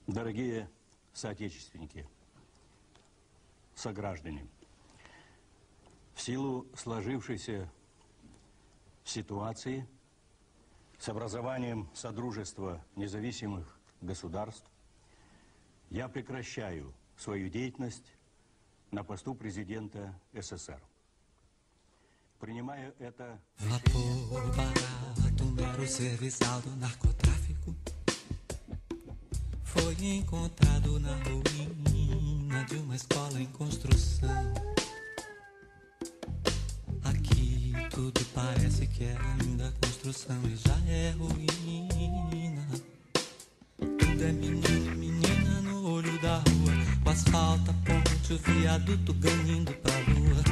Дорогие соотечественники, сограждане, в силу сложившейся ситуации с образованием Содружества независимых государств я прекращаю свою деятельность на посту президента СССР. Принимаю это Vapor barato, mero serviçal do narcotráfico, foi encontrado na ruína de uma escola em construção. Aqui tudo parece que é ainda construção e já é ruína. Tudo é menino, menina no olho da rua, o asfalto, a ponte, o viaduto ganhando pra lua.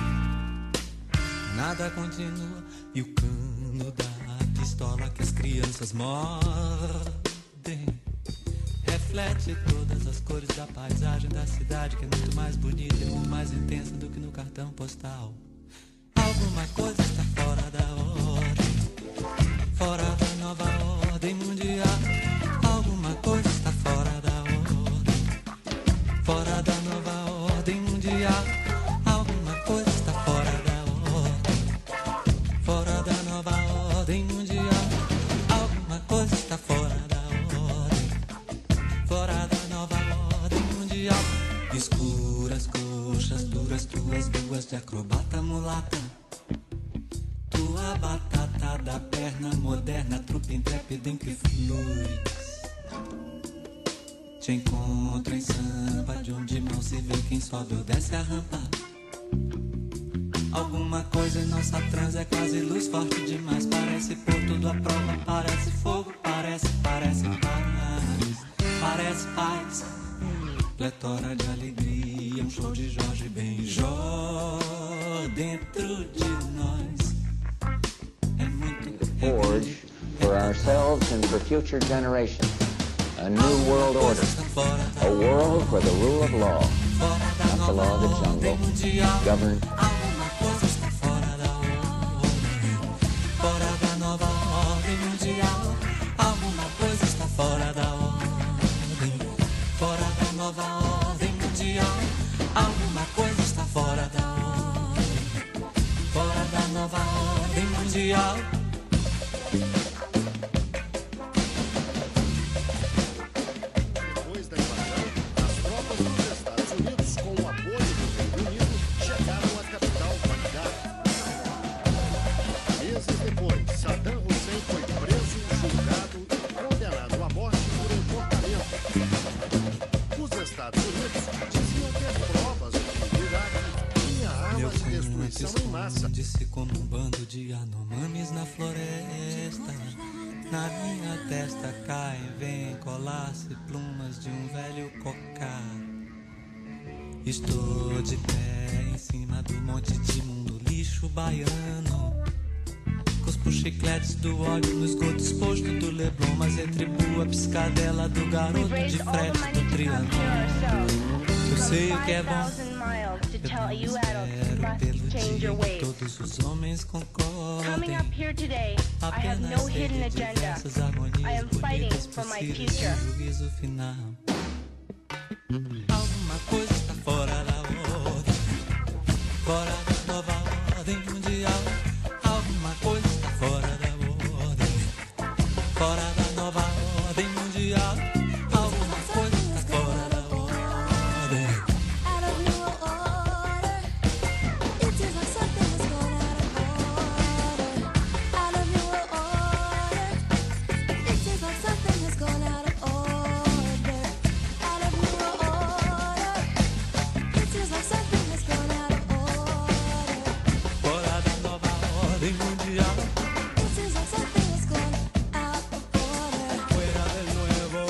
Nada continua e o cano da pistola que as crianças mordem reflete todas as cores da paisagem da cidade, que é muito mais bonita e muito mais intensa do que no cartão postal. Alguma coisa está fora da ordem, fora da nova ordem mundial. Alguma coisa está fora da ordem, fora da nova ordem mundial. Alguma coisa está fora da ordem, fora da nova ordem mundial. Alguma coisa está fora da ordem, fora da nova ordem mundial. Escuras coxas duras, tuas duas de acrobata mulata, tua batata da perna moderna, trupe intrépida em que flui. Te encontro em Sampa, de onde mal se vê quem sobe ou desce a rampa. Alguma coisa em nossa trans é quase luz forte demais. Parece pôr tudo à prova, parece fogo, parece paz. Parece paz, pletora de alegria, um show de Jorge Benjó dentro de nós. É muito Forge for ourselves and for future generations a new world order, a world where the rule of law, not the law of the jungle, governed. Alguma coisa está fora da ordem, fora da nova ordem mundial. Alguma coisa está fora da ordem, fora da nova ordem mundial. Alguma coisa está fora da ordem, fora da nova ordem mundial. Depois da invasão, as tropas dos Estados Unidos, com o apoio do Reino Unido, chegaram à capital Bagdá. Meses depois, Saddam Hussein foi preso, julgado e condenado à morte por enforcamento. Os Estados Unidos diziam ter provas de que o Iraque tinha armas de destruição em massa. Disse como um bando de anomames na floresta. Na minha testa caem, vem colar-se plumas de um velho cocá. Estou de pé em cima do monte de mundo lixo baiano. Cuspo chicletes do óleo no esgoto exposto do Leblon, mas retribuo a piscadela do garoto de frete do Trianon. Eu sei o que é bom, To tell you adults must change your ways. todos os homens concordem. Coming up here today, I have no hidden agenda. I am fighting for my future. Juízo final. Alguma coisa está fora da ordem, fora da nova ordem mundial. Alguma coisa está fora da ordem, fora da nova ordem mundial. Alguma coisa está fora da ordem. Out of new order, it is like something has gone out of order. Out of new order, it is like something has gone out of order. Out of new order, it is like something has gone out of order. Fora da nova ordem mundial. It is like something has gone out of order. Fuera del nuevo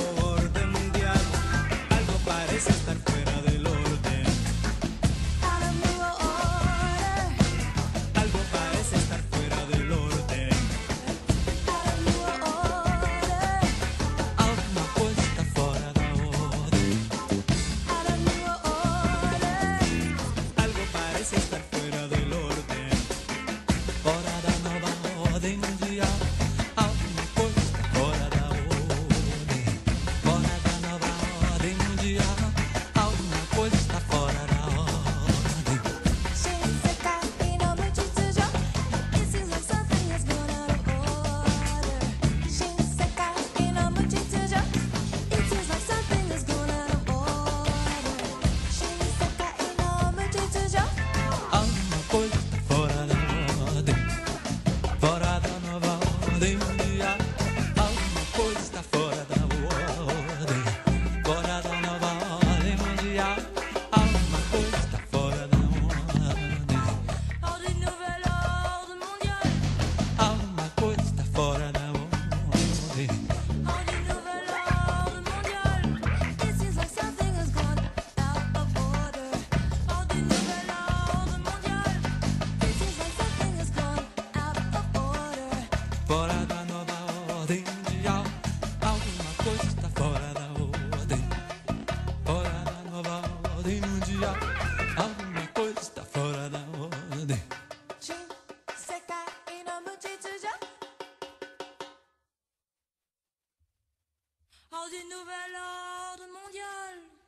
coisa está fora da ordem, fora da nova ordem mundial. Alguma coisa está fora da ordem. Hors du nouvel ordre mondial.